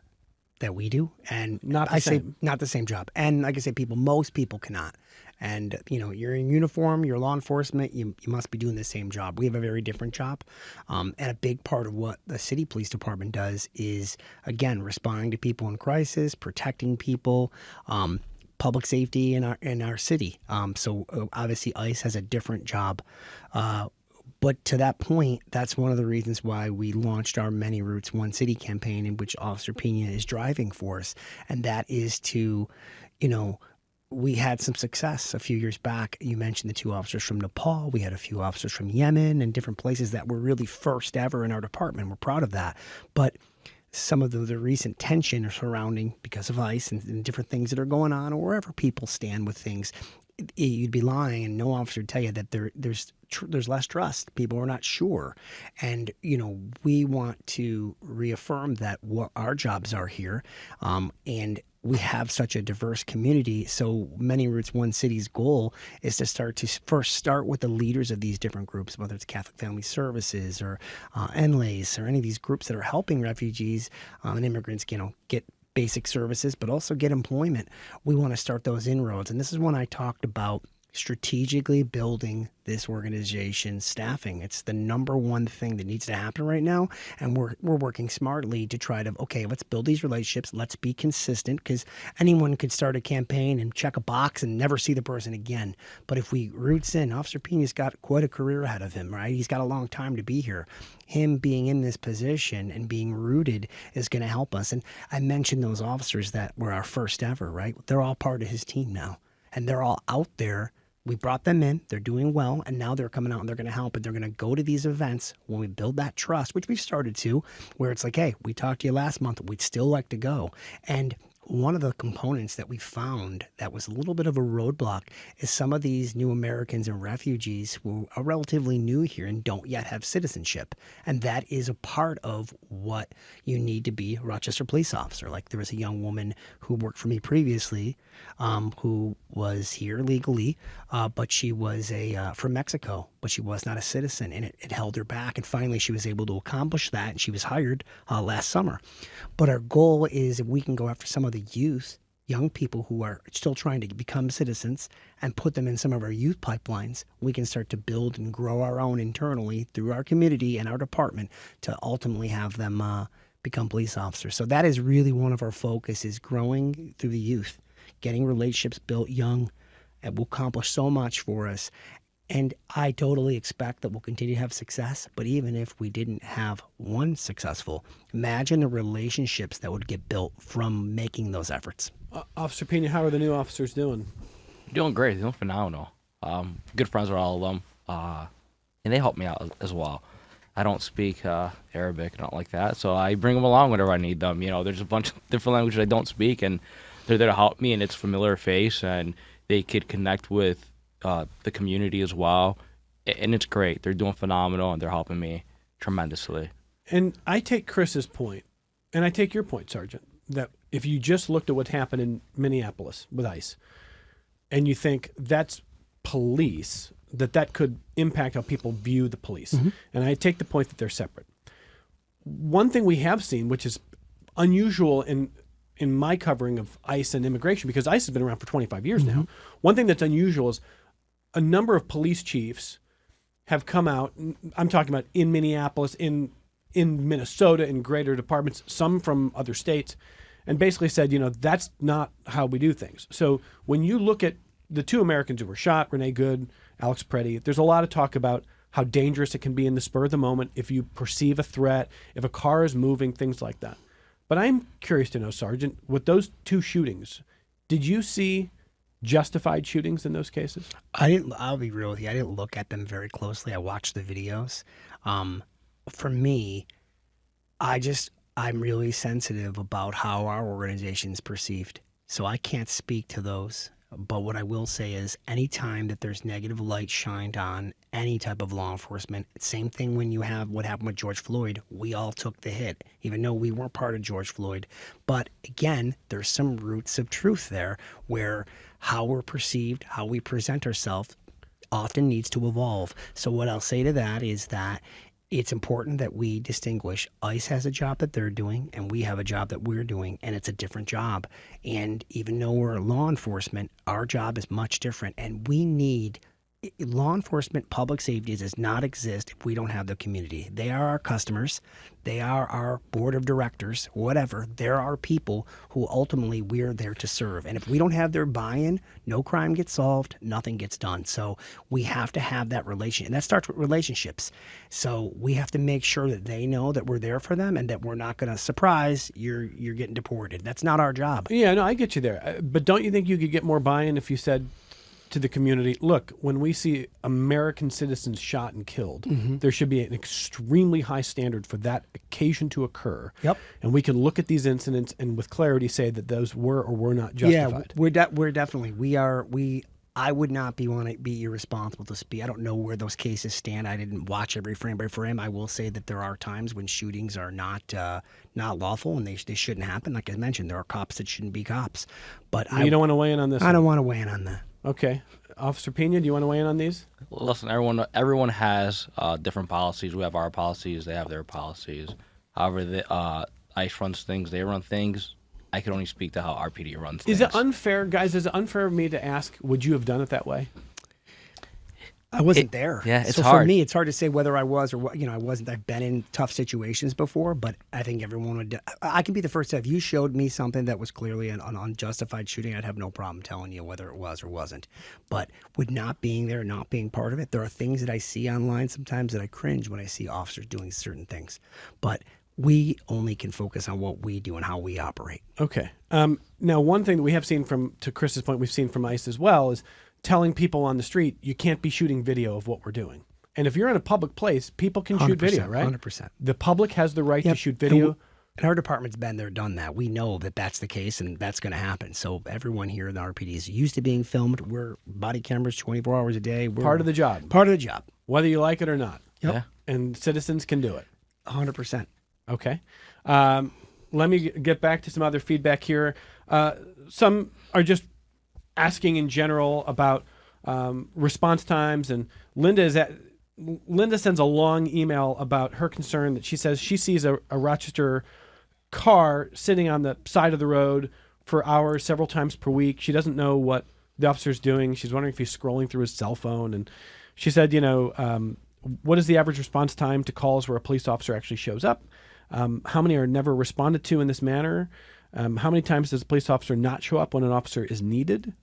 that we do, and not the same. Not the same job. And like I say, most people cannot. And you're in uniform, you're law enforcement, you must be doing the same job. We have a very different job, and a big part of what the city police department does is, again, responding to people in crisis, protecting people. public safety in our city. So obviously ICE has a different job. But to that point, that's one of the reasons why we launched our Many Routes, One City campaign, in which Officer Pina is driving for us. And that is to, we had some success a few years back. You mentioned the 2 officers from Nepal. We had a few officers from Yemen and different places that were really first ever in our department. We're proud of that. But some of the recent tension surrounding, because of ICE and different things that are going on, or wherever people stand with things, you'd be lying, and no officer would tell you that there's less trust. People are not sure, and we want to reaffirm that what our jobs are here, and we have such a diverse community. So Many Routes, One City's goal is to start with the leaders of these different groups, whether it's Catholic Family Services or NLACE or any of these groups that are helping refugees and immigrants, get basic services, but also get employment. We want to start those inroads. And this is when I talked about strategically building this organization's staffing. It's the number one thing that needs to happen right now. And we're working smartly to try to, let's build these relationships. Let's be consistent, because anyone could start a campaign and check a box and never see the person again. But if we roots in, Officer Pina's got quite a career ahead of him, right? He's got a long time to be here. Him being in this position and being rooted is going to help us. And I mentioned those officers that were our first ever, right? They're all part of his team now. And they're all out there. We brought them in. They're doing well. And now they're coming out and they're going to help. And they're going to go to these events when we build that trust, which we've started to, where it's like, hey, we talked to you last month. We'd still like to go. And one of the components that we found that was a little bit of a roadblock is some of these new Americans and refugees who are relatively new here and don't yet have citizenship. And that is a part of what you need to be a Rochester police officer. Like, there was a young woman who worked for me previously who was here legally, but she was from Mexico, but she was not a citizen, and it held her back. And finally, she was able to accomplish that, and she was hired last summer. But our goal is, if we can go after some of the youth, young people who are still trying to become citizens, and put them in some of our youth pipelines, we can start to build and grow our own internally through our community and our department to ultimately have them become police officers. So that is really one of our focus, is growing through the youth, getting relationships built young, and will accomplish so much for us. And I totally expect that we'll continue to have success. But even if we didn't have one successful, imagine the relationships that would get built from making those efforts. Officer Pina, how are the new officers doing? Doing great. They're doing phenomenal. Good friends with all of them. And they help me out as well. I don't speak Arabic, not like that. So I bring them along whenever I need them. There's a bunch of different languages I don't speak, and they're there to help me, and it's a familiar face, and they could connect with the community as well, and it's great. They're doing phenomenal, and they're helping me tremendously. And I take Chris's point, and I take your point, Sergeant, that if you just looked at what happened in Minneapolis with ICE, and you think that's police, that could impact how people view the police. Mm-hmm. And I take the point that they're separate. One thing we have seen, which is unusual in my covering of ICE and immigration, because ICE has been around for 25 years now. One thing that's unusual is a number of police chiefs have come out. I'm talking about in Minneapolis, in Minnesota, in greater departments, some from other states, and basically said, that's not how we do things. So when you look at the 2 Americans who were shot, Renee Good, Alex Preddy, there's a lot of talk about how dangerous it can be in the spur of the moment if you perceive a threat, if a car is moving, things like that. But I'm curious to know, Sergeant, with those 2 shootings, did you see justified shootings in those cases? I'll be real with you. I didn't look at them very closely. I watched the videos. For me, I'm really sensitive about how our organization is perceived. So I can't speak to those. But what I will say is, anytime that there's negative light shined on any type of law enforcement, same thing when you have what happened with George Floyd, we all took the hit, even though we weren't part of George Floyd. But again, there's some roots of truth there, where how we're perceived, how we present ourselves often needs to evolve. So what I'll say to that is that it's important that we distinguish. ICE has a job that they're doing, and we have a job that we're doing, and it's a different job. And even though we're law enforcement, our job is much different, and we need law enforcement, public safety does not exist if we don't have the community. They are our customers. They are our board of directors, whatever. There are people who ultimately we're there to serve. And if we don't have their buy-in, no crime gets solved, nothing gets done. So we have to have that relation. And that starts with relationships. So we have to make sure that they know that we're there for them and that we're not going to surprise you're getting deported. That's not our job. Yeah, no, I get you there. But don't you think you could get more buy-in if you said to the community, look, when we see American citizens shot and killed, there should be an extremely high standard for that occasion to occur. Yep. And we can look at these incidents and with clarity say that those were or were not justified. Yeah, we're definitely, I would not want to be irresponsible to speak. I don't know where those cases stand. I didn't watch every frame by frame. I will say that there are times when shootings are not lawful and they shouldn't happen. Like I mentioned, there are cops that shouldn't be cops. But you don't want to weigh in on this? I don't want to weigh in on that. Okay. Officer Pina, do you want to weigh in on these? Listen, everyone has different policies. We have our policies. They have their policies. However, ICE runs things. They run things. I can only speak to how RPD runs things. Is it unfair, guys? Is it unfair of me to ask, would you have done it that way? I wasn't there. Yeah, it's so hard. For me, it's hard to say whether I was or what. I wasn't. I've been in tough situations before, but I think everyone would. I can be the first to. If you showed me something that was clearly an unjustified shooting, I'd have no problem telling you whether it was or wasn't. But with not being there, not being part of it, there are things that I see online sometimes that I cringe when I see officers doing certain things. But we only can focus on what we do and how we operate. Okay. Now, one thing that we have seen to Chris's point, we've seen from ICE as well is telling people on the street, you can't be shooting video of what we're doing. And if you're in a public place, people can shoot video, right? 100%. The public has the right to shoot video. And our department's been there, done that. We know that that's the case and that's going to happen. So everyone here in the RPD is used to being filmed. We're body cameras 24 hours a day. We're part of the job. Part of the job. Whether you like it or not. Yep. Yeah. And citizens can do it. 100%. Okay. Let me get back to some other feedback here. Some are just asking in general about response times, and Linda sends a long email about her concern that she says she sees a Rochester car sitting on the side of the road for hours, several times per week. She doesn't know what the officer's doing. She's wondering if he's scrolling through his cell phone, and she said, what is the average response time to calls where a police officer actually shows up? How many are never responded to in this manner? How many times does a police officer not show up when an officer is needed?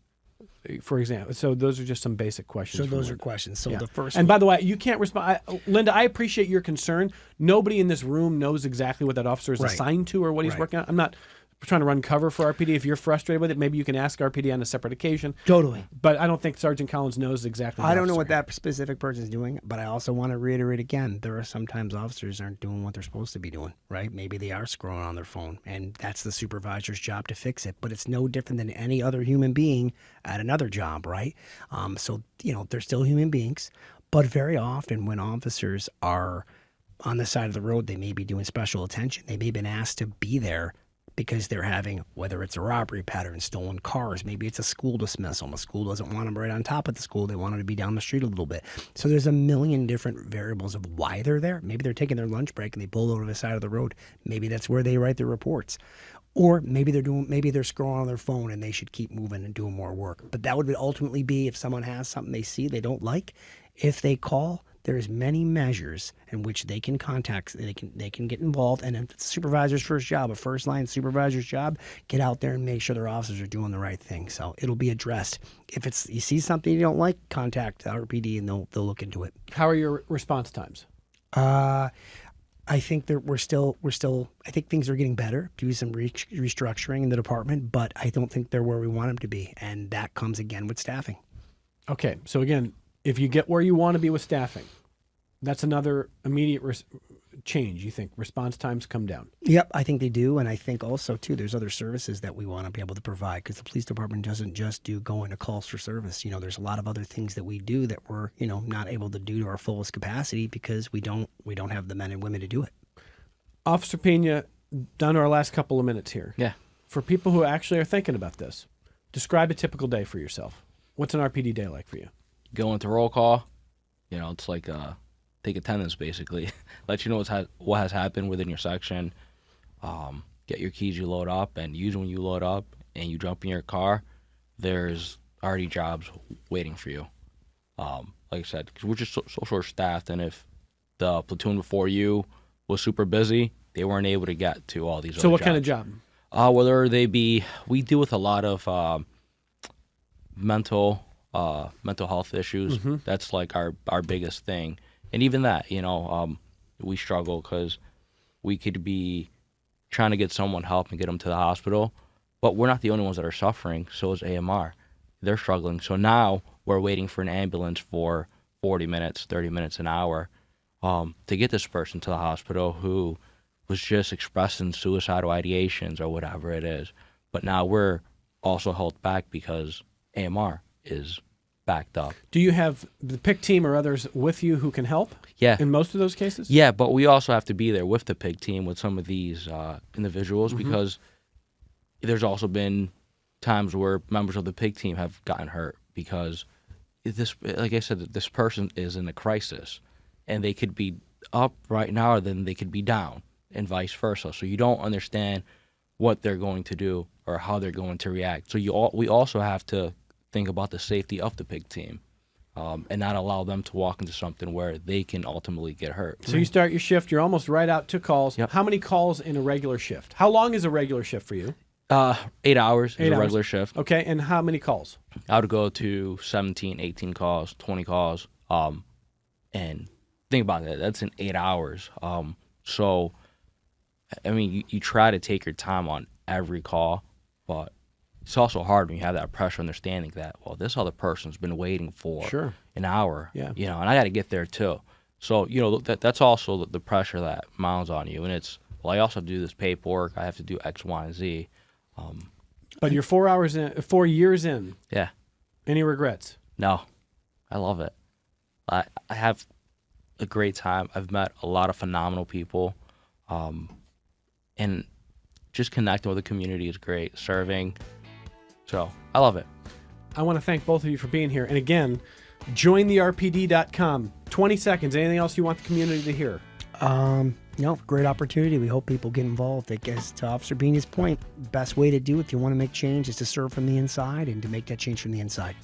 For example, so those are just some basic questions. So those are questions. So the first and by the way, you can't respond. Linda, I appreciate your concern. Nobody in this room knows exactly what that officer is assigned to or what he's working on. I'm not trying to run cover for RPD. If you're frustrated with it, maybe you can ask RPD on a separate occasion. Totally. But I don't think Sergeant Collins knows exactly. I don't know what that specific person is doing, but I also want to reiterate again, there are sometimes officers aren't doing what they're supposed to be doing, right? Maybe they are scrolling on their phone, and that's the supervisor's job to fix it. But it's no different than any other human being at another job, right? So, they're still human beings. But very often when officers are on the side of the road, they may be doing special attention. They may have been asked to be there because they're having, whether it's a robbery pattern, stolen cars, maybe it's a school dismissal. The school doesn't want them right on top of the school. They want them to be down the street a little bit. So there's a million different variables of why they're there. Maybe they're taking their lunch break and they pull over to the side of the road. Maybe that's where they write their reports. Or maybe they're scrolling on their phone and they should keep moving and doing more work. But that would ultimately be if someone has something they see they don't like. If they call, there's many measures in which they can contact, they can get involved, and if it's a supervisor's first job, a first line supervisor's job, get out there and make sure their officers are doing the right thing. So it'll be addressed. If you see something you don't like, contact the RPD and they'll look into it. How are your response times? I think we're still. I think things are getting better. Do some restructuring in the department, but I don't think they're where we want them to be, and that comes again with staffing. Okay, so again, if you get where you want to be with staffing, that's another immediate change. You think response times come down? Yep, I think they do. And I think also, too, there's other services that we want to be able to provide because the police department doesn't just do going to calls for service. There's a lot of other things that we do that we're, not able to do to our fullest capacity because we don't have the men and women to do it. Officer Pina, down to our last couple of minutes here. Yeah. For people who actually are thinking about this, describe a typical day for yourself. What's an RPD day like for you? Go into roll call. It's like take attendance basically. Let you know what has happened within your section. Get your keys you load up, and usually when you load up and you jump in your car, there's already jobs waiting for you. Like I said, because we're just so short-staffed, and if the platoon before you was super busy, they weren't able to get to all these So other what jobs. kind of job? Whether they be, we deal with a lot of mental health issues. Mm-hmm. That's like our biggest thing. And even that, we struggle because we could be trying to get someone help and get them to the hospital, but we're not the only ones that are suffering. So is AMR. They're struggling. So now we're waiting for an ambulance for 40 minutes, 30 minutes, an hour to get this person to the hospital who was just expressing suicidal ideations or whatever it is. But now we're also held back because AMR is backed up. Do you have the PIC team or others with you who can help? Yeah. In most of those cases? Yeah, but we also have to be there with the PIG team with some of these individuals because there's also been times where members of the PIG team have gotten hurt because this, like I said, this person is in a crisis and they could be up right now or then they could be down and vice versa. So you don't understand what they're going to do or how they're going to react. So we also have to think about the safety of the PIG team. And not allow them to walk into something where they can ultimately get hurt. So you start your shift, you're almost right out to calls. Yep. How many calls in a regular shift? How long is a regular shift for you? 8 hours 8 is a hours. regular shift. Okay, and how many calls? I would go to 17, 18 calls, 20 calls. And think about that. That's in 8 hours. So, I mean, you try to take your time on every call, but it's also hard when you have that pressure understanding that, well, this other person's been waiting for an hour, Yeah. And I got to get there too. So, that's also the pressure that mounts on you. And it's, well, I also have to do this paperwork. I have to do X, Y, and Z. But you're 4 years in. Yeah. Any regrets? No, I love it. I have a great time. I've met a lot of phenomenal people. And just connecting with the community is great. Serving. So I love it. I want to thank both of you for being here. And again, jointherpd.com. 20 seconds. Anything else you want the community to hear? Great opportunity. We hope people get involved. I guess to Officer Beanie's point, best way to do it if you want to make change is to serve from the inside and to make that change from the inside.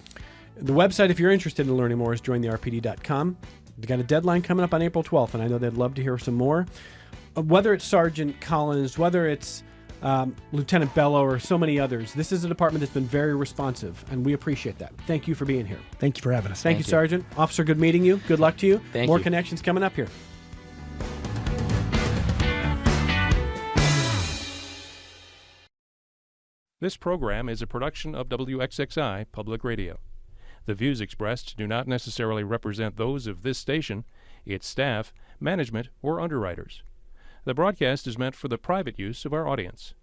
The website, if you're interested in learning more, is jointherpd.com. We've got a deadline coming up on April 12th, and I know they'd love to hear some more. Whether it's Sergeant Collins, whether it's Lieutenant Bello, or so many others, this is a department that's been very responsive, and we appreciate that. Thank you for being here. Thank you for having us. Thank you, Sergeant. Officer, good meeting you. Good luck to you. Thank More you. connections coming up here. This program is a production of WXXI Public Radio. The views expressed do not necessarily represent those of this station, its staff, management, or underwriters. The broadcast is meant for the private use of our audience.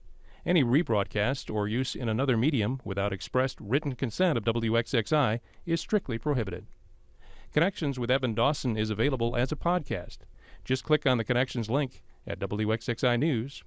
Any rebroadcast or use in another medium without expressed written consent of WXXI is strictly prohibited. Connections with Evan Dawson is available as a podcast. Just click on the Connections link at WXXInews.org.